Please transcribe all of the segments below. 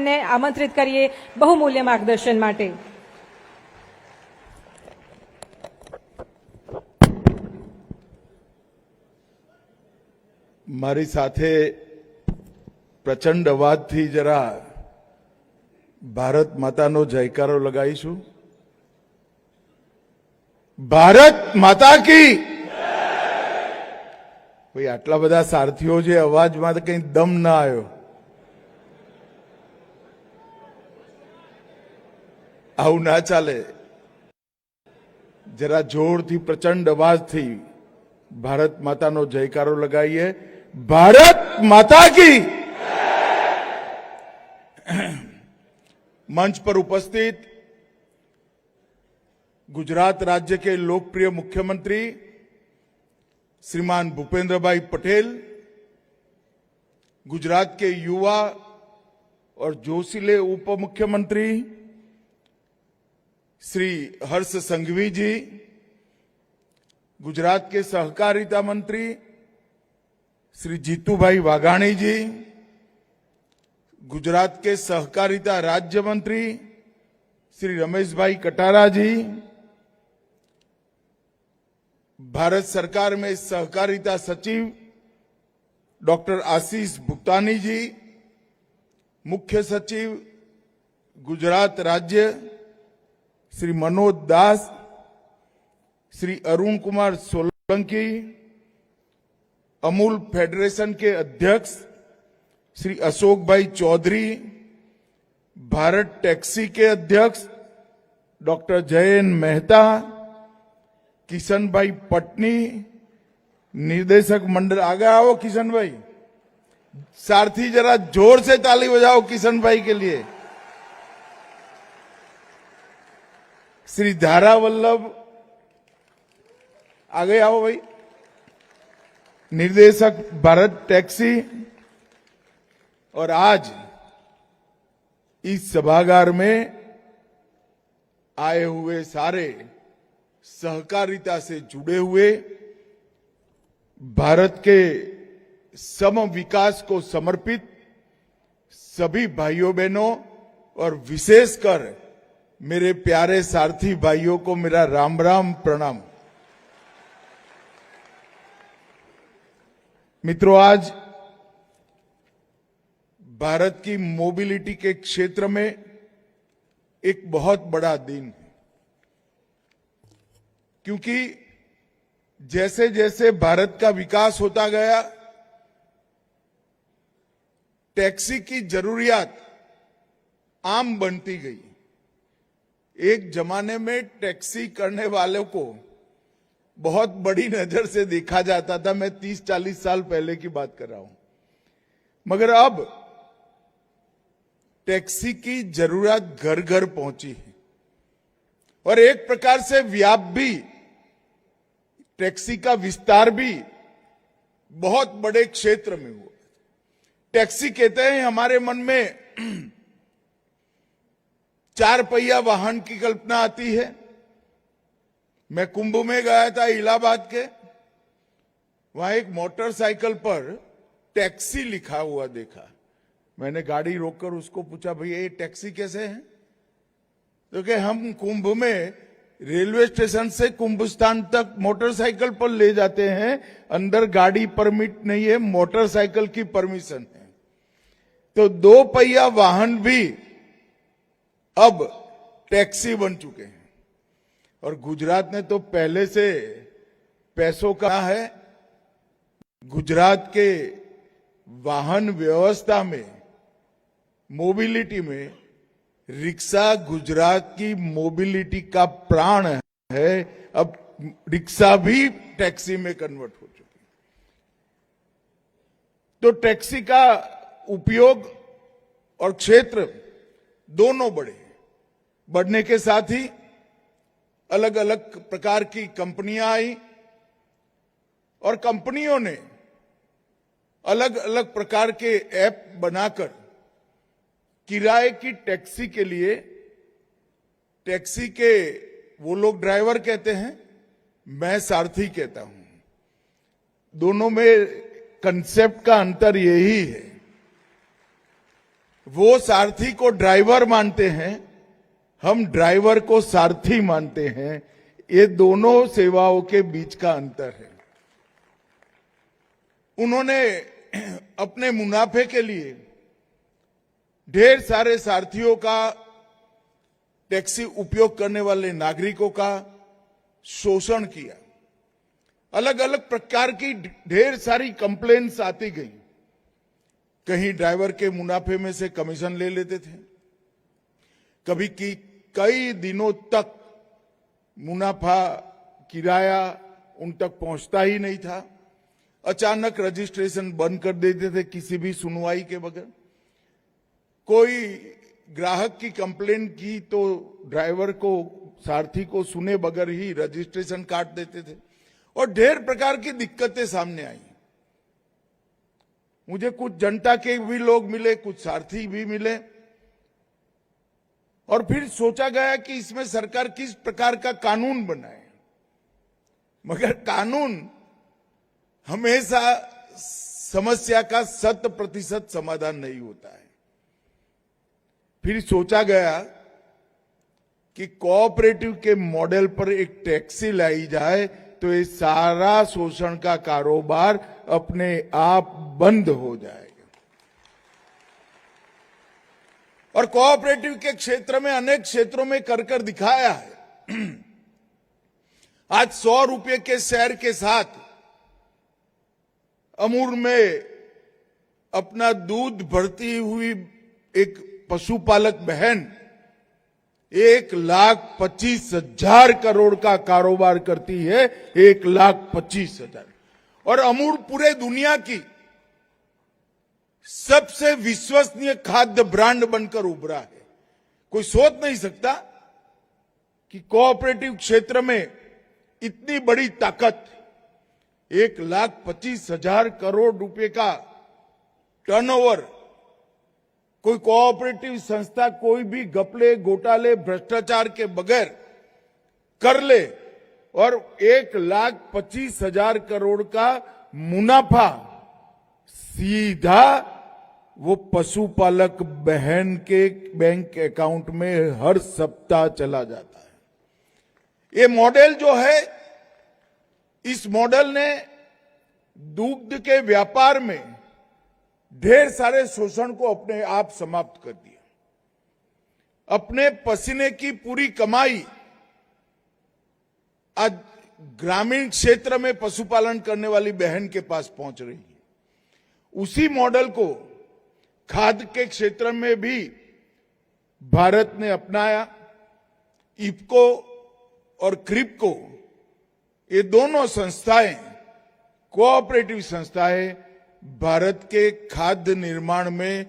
ને આમંત્રિત કરીએ બહુમૂલ્ય માર્ગદર્શન માટે। મારી સાથે પ્રચંડ અવાજથી જરા ભારત માતાનો જયકારો લગાવીશું। ભારત માતા કી ભાઈ આટલા બધા સારથીઓ છે, અવાજમાં તો કઈ દમ ના આવ્યો। આવું ના ચાલે, જરા જોરથી પ્રચંડ અવાજથી ભારત માતાનો જયકારો લગાવીએ। भारत माता की। मंच पर उपस्थित गुजरात राज्य के लोकप्रिय मुख्यमंत्री श्रीमान भूपेंद्र भाई पटेल, गुजरात के युवा और जोशीले उप मुख्यमंत्री श्री हर्ष संघवी जी, गुजरात के सहकारिता मंत्री श्री जीतूभाई वाघाणी जी, गुजरात के सहकारिता राज्य मंत्री श्री रमेश भाई कटारा जी, भारत सरकार में सहकारिता सचिव डॉक्टर आशीष भुक्तानी जी, मुख्य सचिव गुजरात राज्य श्री मनोज दास, श्री अरुण कुमार सोलंकी, अमूल फेडरेशन के अध्यक्ष श्री अशोक भाई चौधरी, भारत टैक्सी के अध्यक्ष डॉक्टर जयन मेहता, किशन भाई पटनी, निर्देशक मंडल। आगे आओ किशन भाई, सारथी जरा जोर से ताली बजाओ किशन भाई के लिए। श्री धारा वल्लभ, आगे आओ भाई, निर्देशक भारत टैक्सी। और आज इस सभागार में आए हुए सारे सहकारिता से जुड़े हुए, भारत के सम विकास को समर्पित सभी भाइयों बहनों और विशेषकर मेरे प्यारे सारथी भाइयों को मेरा राम राम प्रणाम। मित्रों, आज भारत की मोबिलिटी के क्षेत्र में एक बहुत बड़ा दिन है, क्योंकि जैसे जैसे भारत का विकास होता गया, टैक्सी की जरूरियात आम बनती गई। एक जमाने में टैक्सी करने वालों को बहुत बड़ी नजर से देखा जाता था। मैं 30-40 साल पहले की बात कर रहा हूं, मगर अब टैक्सी की जरूरत घर घर पहुंची है और एक प्रकार से व्याप भी, टैक्सी का विस्तार भी बहुत बड़े क्षेत्र में हुआ। टैक्सी कहते हैं, हमारे मन में 4 पहिया वाहन की कल्पना आती है। मैं कुंभ में गया था इलाहाबाद के, वहां एक मोटरसाइकिल पर टैक्सी लिखा हुआ देखा। मैंने गाड़ी रोककर उसको पूछा, भैया ये टैक्सी कैसे है? तो कि हम कुंभ में रेलवे स्टेशन से कुंभ स्थान तक मोटरसाइकिल पर ले जाते हैं, अंदर गाड़ी परमिट नहीं है, मोटरसाइकिल की परमिशन है। तो 2 पहिया वाहन भी अब टैक्सी बन चुके हैं। और गुजरात ने तो पहले से पैसों का है। गुजरात के वाहन व्यवस्था में, मोबिलिटी में, रिक्शा गुजरात की मोबिलिटी का प्राण है। अब रिक्शा भी टैक्सी में कन्वर्ट हो चुकी। तो टैक्सी का उपयोग और क्षेत्र दोनों बढ़ने के साथ ही अलग अलग प्रकार की कंपनियां आई और कंपनियों ने अलग अलग प्रकार के ऐप बनाकर किराए की टैक्सी के लिए, टैक्सी के वो लोग ड्राइवर कहते हैं, मैं सारथी कहता हूं, दोनों में कंसेप्ट का अंतर यही है। वो सारथी को ड्राइवर मानते हैं, हम ड्राइवर को सारथी मानते हैं। ये दोनों सेवाओं के बीच का अंतर है। उन्होंने अपने मुनाफे के लिए ढेर सारे सारथियों का, टैक्सी उपयोग करने वाले नागरिकों का शोषण किया। अलग अलग प्रकार की ढेर सारी कंप्लेंट्स आती गई। कहीं ड्राइवर के मुनाफे में से कमीशन ले लेते थे, कभी की कई दिनों तक मुनाफा, किराया उन तक पहुंचता ही नहीं था। अचानक रजिस्ट्रेशन बंद कर देते थे किसी भी सुनवाई के बगैर। कोई ग्राहक की कंप्लेन की तो ड्राइवर को, सारथी को सुने बगैर ही रजिस्ट्रेशन काट देते थे और ढेर प्रकार की दिक्कतें सामने आई। मुझे कुछ जनता के भी लोग मिले, कुछ सारथी भी मिले और फिर सोचा गया कि इसमें सरकार किस प्रकार का कानून बनाए। मगर कानून हमेशा समस्या का 100% समाधान नहीं होता है। फिर सोचा गया कि कोऑपरेटिव के मॉडल पर एक टैक्सी लाई जाए तो ये सारा शोषण का कारोबार अपने आप बंद हो जाएगा। और कोऑपरेटिव के क्षेत्र में, अनेक क्षेत्रों में कर दिखाया है। आज 100 रुपए के शेयर के साथ अमूल में अपना दूध भरती हुई एक पशुपालक बहन 1,25,000 करोड़ का कारोबार करती है। 1,25,000। और अमूल पूरे दुनिया की सबसे विश्वसनीय खाद्य ब्रांड बनकर उभरा है। कोई सोच नहीं सकता कि कोऑपरेटिव क्षेत्र में इतनी बड़ी ताकत, 1,25,000 करोड़ रुपए का टर्नओवर, कोई कोऑपरेटिव संस्था कोई भी घपले, घोटाले, भ्रष्टाचार के बगैर कर ले और 1,25,000 करोड़ का मुनाफा सीधा वो पशुपालक बहन के बैंक अकाउंट में हर सप्ताह चला जाता है। ये मॉडल जो है, इस मॉडल ने दूध के व्यापार में ढेर सारे शोषण को अपने आप समाप्त कर दिया। अपने पसीने की पूरी कमाई आज ग्रामीण क्षेत्र में पशुपालन करने वाली बहन के पास पहुंच रही है। उसी मॉडल को खाद्य के क्षेत्र में भी भारत ने अपनाया। इफको और क्रिप्को, ये दोनों संस्थाएं, कोऑपरेटिव संस्थाएं, भारत के खाद्य निर्माण में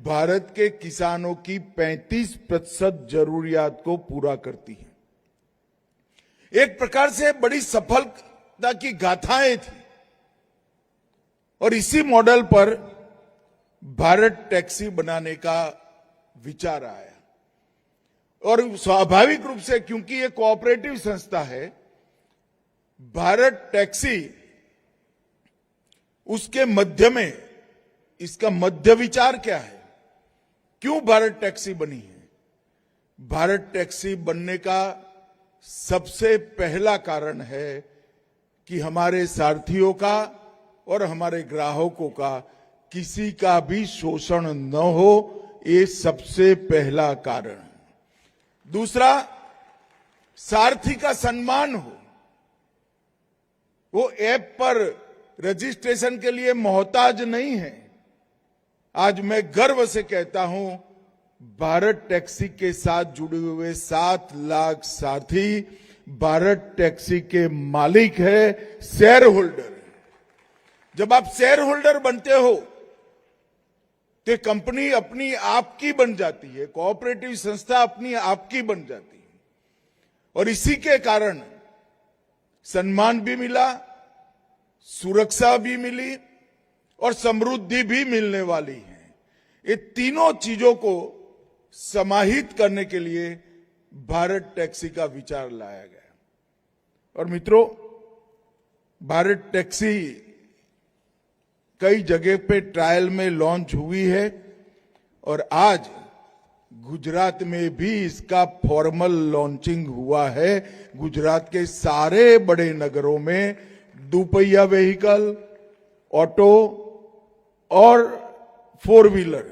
भारत के किसानों की 35% जरूरियात को पूरा करती हैं। एक प्रकार से बड़ी सफलता की गाथाएं थी और इसी मॉडल पर भारत टैक्सी बनाने का विचार आया। और स्वाभाविक रूप से, क्योंकि ये कोऑपरेटिव संस्था है, भारत टैक्सी उसके मध्य में, इसका मध्य विचार क्या है, क्यों भारत टैक्सी बनी है? भारत टैक्सी बनने का सबसे पहला कारण है कि हमारे सारथियों का और हमारे ग्राहकों का किसी का भी शोषण न हो, ये सबसे पहला कारण। दूसरा, सारथी का सम्मान हो। वो ऐप पर रजिस्ट्रेशन के लिए मोहताज नहीं है। आज मैं गर्व से कहता हूं, भारत टैक्सी के साथ जुड़े हुए 7 लाख सारथी भारत टैक्सी के मालिक है, शेयर होल्डर। जब आप शेयर होल्डर बनते हो तो कंपनी अपनी आपकी बन जाती है, कोऑपरेटिव संस्था अपनी आपकी बन जाती है और इसी के कारण सम्मान भी मिला, सुरक्षा भी मिली और समृद्धि भी मिलने वाली है। ये तीनों चीजों को समाहित करने के लिए भारत टैक्सी का विचार लाया गया। और मित्रों, भारत टैक्सी कई जगह पे ट्रायल में लॉन्च हुई है और आज गुजरात में भी इसका फॉर्मल लॉन्चिंग हुआ है। गुजरात के सारे बड़े नगरों में दुपहिया व्हीकल, ऑटो और 4 व्हीलर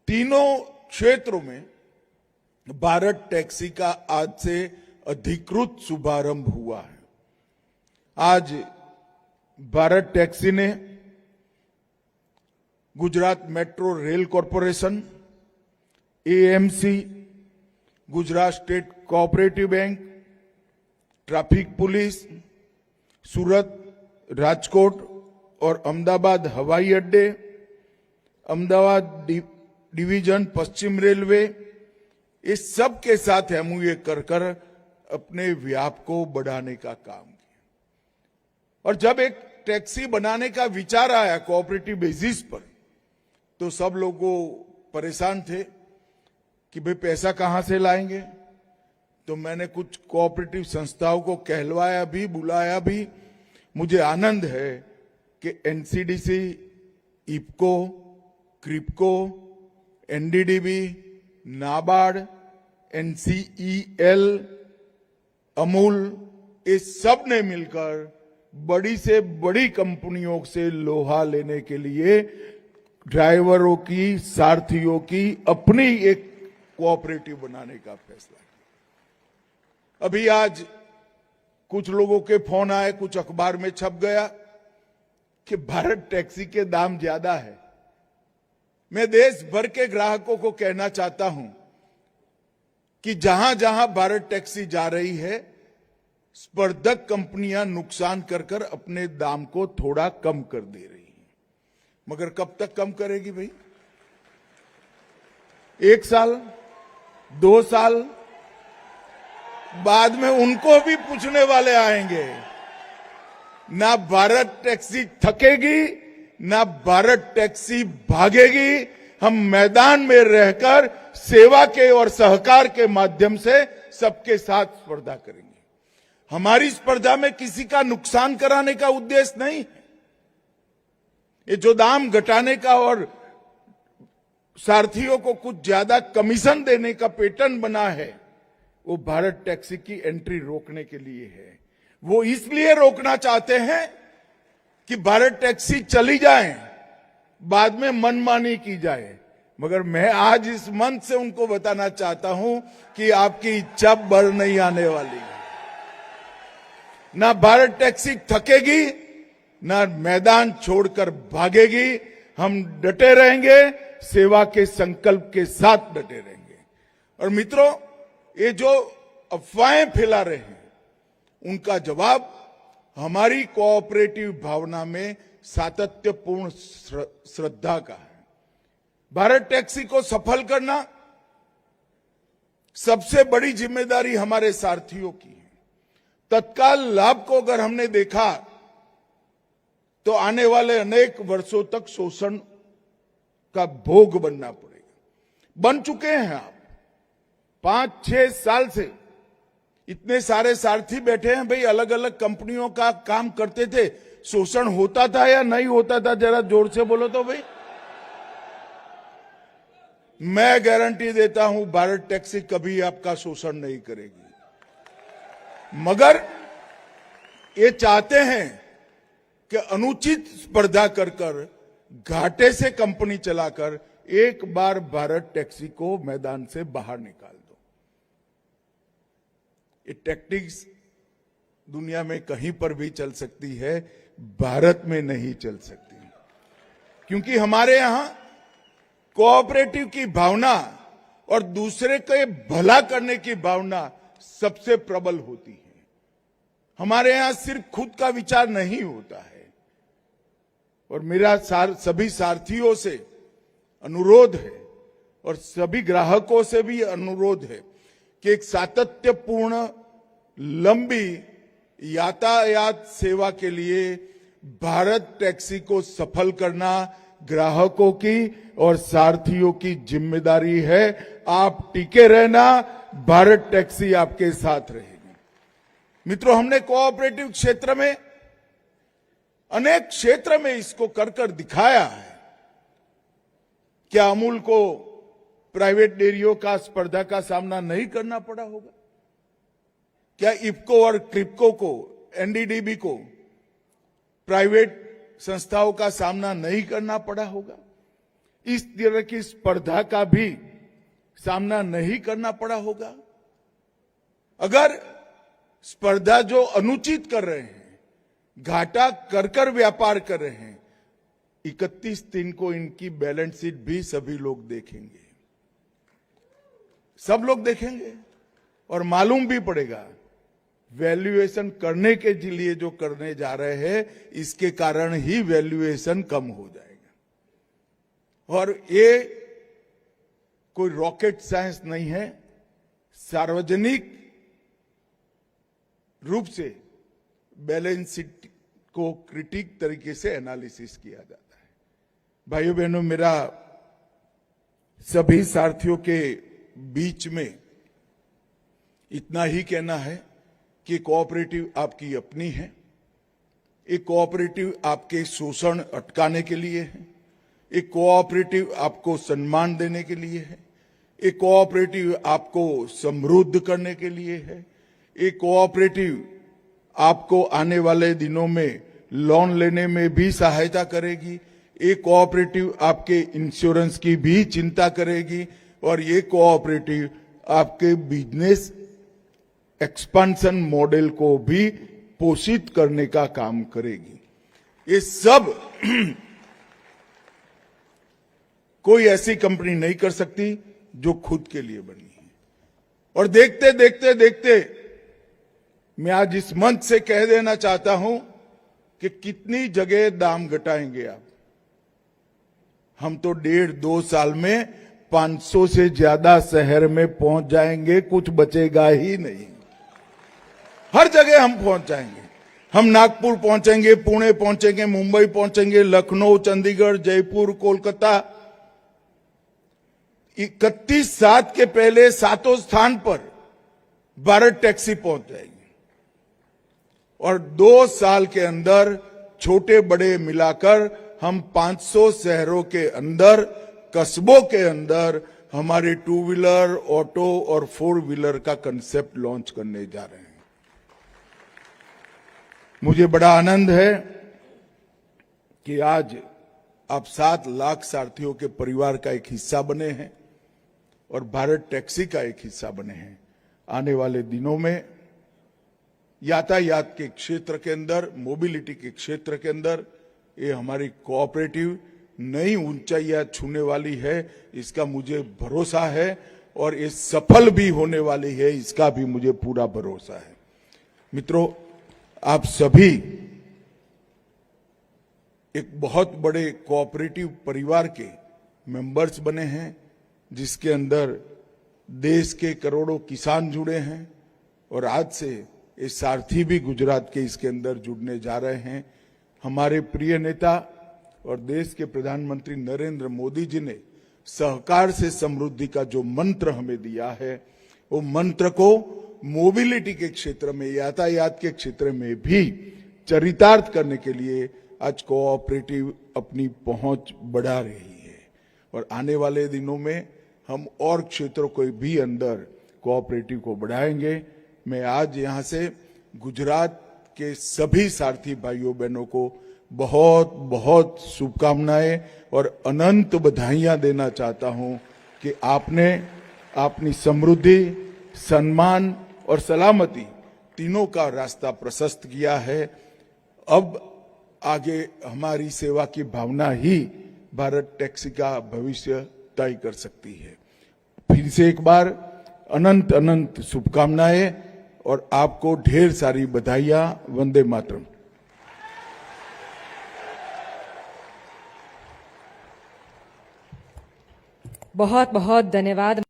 तीनों क्षेत्रों में भारत टैक्सी का आज से अधिकृत शुभारंभ हुआ है। आज भारत टैक्सी ने Gujarat metro rail corporation, AMC, Gujarat state cooperative bank, traffic police, Surat, Rajkot और अहमदाबाद हवाई अड्डे, अहमदाबाद डिवीजन पश्चिम रेलवे, इस सब के साथ एमओयू कर अपने व्याप को बढ़ाने का काम किया। और जब एक टैक्सी बनाने का विचार आया कोऑपरेटिव बेसिस पर, तो सब लोग परेशान थे कि भाई पैसा कहां से लाएंगे। तो मैंने कुछ कोऑपरेटिव संस्थाओं को कहलवाया भी, बुलाया भी। मुझे आनंद है कि NCDC, IFFCO, KRIBHCO, NDDB, NABARD, NCEL, Amul, इस सब ने मिलकर बड़ी से बड़ी कंपनियों से लोहा लेने के लिए ड्राइवरों की, सारथियों की अपनी एक कोऑपरेटिव बनाने का फैसला किया। अभी आज कुछ लोगों के फोन आए, कुछ अखबार में छप गया कि भारत टैक्सी के दाम ज्यादा है। मैं देश भर के ग्राहकों को कहना चाहता हूं कि जहां जहां भारत टैक्सी जा रही है, स्पर्धक कंपनियां नुकसान कर अपने दाम को थोड़ा कम कर दे रही हैं। मगर कब तक कम करेगी भाई? 1 साल, 2 साल बाद में उनको भी पूछने वाले आएंगे। ना भारत टैक्सी थकेगी, ना भारत टैक्सी भागेगी। हम मैदान में रहकर सेवा के और सहकार के माध्यम से सबके साथ स्पर्धा करेंगे। हमारी स्पर्धा में किसी का नुकसान कराने का उद्देश्य नहीं है। ये जो दाम घटाने का और सारथियों को कुछ ज्यादा कमीशन देने का पैटर्न बना है, वो भारत टैक्सी की एंट्री रोकने के लिए है। वो इसलिए रोकना चाहते हैं कि भारत टैक्सी चली जाए, बाद में मनमानी की जाए। मगर मैं आज इस मंच से उनको बताना चाहता हूं कि आपकी इच्छा बर नहीं आने वाली है। ना भारत टैक्सी थकेगी, ना मैदान छोड़कर भागेगी। हम डटे रहेंगे, सेवा के संकल्प के साथ डटे रहेंगे। और मित्रों, ये जो अफवाहें फैला रहे हैं, उनका जवाब हमारी कोऑपरेटिव भावना में सातत्यपूर्ण श्रद्धा का है। भारत टैक्सी को सफल करना सबसे बड़ी जिम्मेदारी हमारे सारथियों की है। तत्काल लाभ को अगर हमने देखा तो आने वाले अनेक वर्षों तक शोषण का भोग बनना पड़ेगा। बन चुके हैं आप। 5-6 साल से इतने सारे सारथी बैठे हैं भाई, अलग अलग कंपनियों का काम करते थे। शोषण होता था या नहीं होता था? जरा जोर से बोलो तो भाई। मैं गारंटी देता हूं भारत टैक्सी कभी आपका शोषण नहीं करेगी। मगर ये चाहते हैं कि अनुचित स्पर्धा कर घाटे से कंपनी चलाकर एक बार भारत टैक्सी को मैदान से बाहर निकाल दो। ये टैक्टिक्स दुनिया में कहीं पर भी चल सकती है, भारत में नहीं चल सकती, क्योंकि हमारे यहां कोऑपरेटिव की भावना और दूसरे के भला करने की भावना सबसे प्रबल होती है। हमारे यहां सिर्फ खुद का विचार नहीं होता है। और मेरा सभी सारथियों से अनुरोध है और सभी ग्राहकों से भी अनुरोध है कि एक सातत्यपूर्ण लंबी यातायात सेवा के लिए भारत टैक्सी को सफल करना ग्राहकों की और सारथियों की जिम्मेदारी है। आप टिके रहना, भारत टैक्सी आपके साथ रहेगी। मित्रों, हमने कोऑपरेटिव क्षेत्र में अनेक क्षेत्र में इसको कर दिखाया है। क्या अमूल को प्राइवेट डेयरियों का स्पर्धा का सामना नहीं करना पड़ा होगा? क्या इफ्को और क्रिप्को को, एनडीडीबी को प्राइवेट संस्थाओं का सामना नहीं करना पड़ा होगा? इस तरह की स्पर्धा का भी सामना नहीं करना पड़ा होगा? अगर स्पर्धा जो अनुचित कर रहे हैं, घाटा कर व्यापार कर रहे हैं, 31/3 को इनकी बैलेंस शीट भी सभी लोग देखेंगे, सब लोग देखेंगे और मालूम भी पड़ेगा वैल्यूएशन करने के लिए जो करने जा रहे हैं, इसके कारण ही वैल्यूएशन कम हो जाएगा। और ये कोई रॉकेट साइंस नहीं है, सार्वजनिक रूप से बैलेंस शीट को क्रिटिक तरीके से एनालिसिस किया जाता है। भाइयों बहनों, मेरा सभी साथियों के बीच में इतना ही कहना है कि कोऑपरेटिव आपकी अपनी है। एक कोऑपरेटिव आपके शोषण अटकाने के लिए है, एक कोऑपरेटिव आपको सम्मान देने के लिए है, एक कोऑपरेटिव आपको समृद्ध करने के लिए है, एक कोऑपरेटिव आपको आने वाले दिनों में लोन लेने में भी सहायता करेगी, एक कोऑपरेटिव आपके इंश्योरेंस की भी चिंता करेगी और ये कोऑपरेटिव आपके बिजनेस एक्सपेंशन मॉडल को भी पोषित करने का काम करेगी। ये सब कोई ऐसी कंपनी नहीं कर सकती जो खुद के लिए बनी है। और देखते देखते देखते मैं आज इस मंच से कह देना चाहता हूं कि कितनी जगह दाम घटाएंगे आप। हम तो 1.5-2 साल में 500 से ज्यादा शहर में पहुंच जाएंगे, कुछ बचेगा ही नहीं। हर जगह हम पहुंच जाएंगे। हम नागपुर पहुंचेंगे, पुणे पहुंचेंगे, मुंबई पहुंचेंगे, लखनऊ, चंडीगढ़, जयपुर, कोलकाता। 31/7 के पहले 7वें स्थान पर भारत टैक्सी पहुंच जाएगी और 2 साल के अंदर छोटे बड़े मिलाकर हम 500 शहरों के अंदर, कस्बों के अंदर हमारे 2 व्हीलर, ऑटो और 4 व्हीलर का कंसेप्ट लॉन्च करने जा रहे हैं। मुझे बड़ा आनंद है कि आज आप 7 लाख सारथियों के परिवार का एक हिस्सा बने हैं और भारत टैक्सी का एक हिस्सा बने हैं। आने वाले दिनों में यातायात के क्षेत्र के अंदर, मोबिलिटी के क्षेत्र के अंदर ये हमारी कोऑपरेटिव नई ऊंचाइयां छूने वाली है, इसका मुझे भरोसा है और ये सफल भी होने वाली है, इसका भी मुझे पूरा भरोसा है। मित्रों, आप सभी एक बहुत बड़े कोऑपरेटिव परिवार के मेंबर्स बने हैं, जिसके अंदर देश के करोड़ों किसान जुड़े हैं और आज से ये सारथी भी गुजरात के इसके अंदर जुड़ने जा रहे हैं। हमारे प्रिय नेता और देश के प्रधानमंत्री नरेंद्र मोदी जी ने सहकार से समृद्धि का जो मंत्र हमें दिया है, वो मंत्र को मोबिलिटी के क्षेत्र में, यातायात के क्षेत्र में भी चरितार्थ करने के लिए आज कोऑपरेटिव अपनी पहुंच बढ़ा रही है और आने वाले दिनों में हम और क्षेत्रों को भी अंदर कोऑपरेटिव को बढ़ाएंगे। मैं आज यहां से गुजरात के सभी सारथी भाइयों बहनों को बहुत बहुत शुभकामनाएं और अनंत बधाइयां देना चाहता हूं कि आपने अपनी समृद्धि, सम्मान और सलामती तीनों का रास्ता प्रशस्त किया है। अब आगे हमारी सेवा की भावना ही भारत टैक्सी का भविष्य तय कर सकती है। फिर से एक बार अनंत अनंत शुभकामनाएं और आपको ढेर सारी बधाइयां। वंदे मातरम। बहुत बहुत धन्यवाद।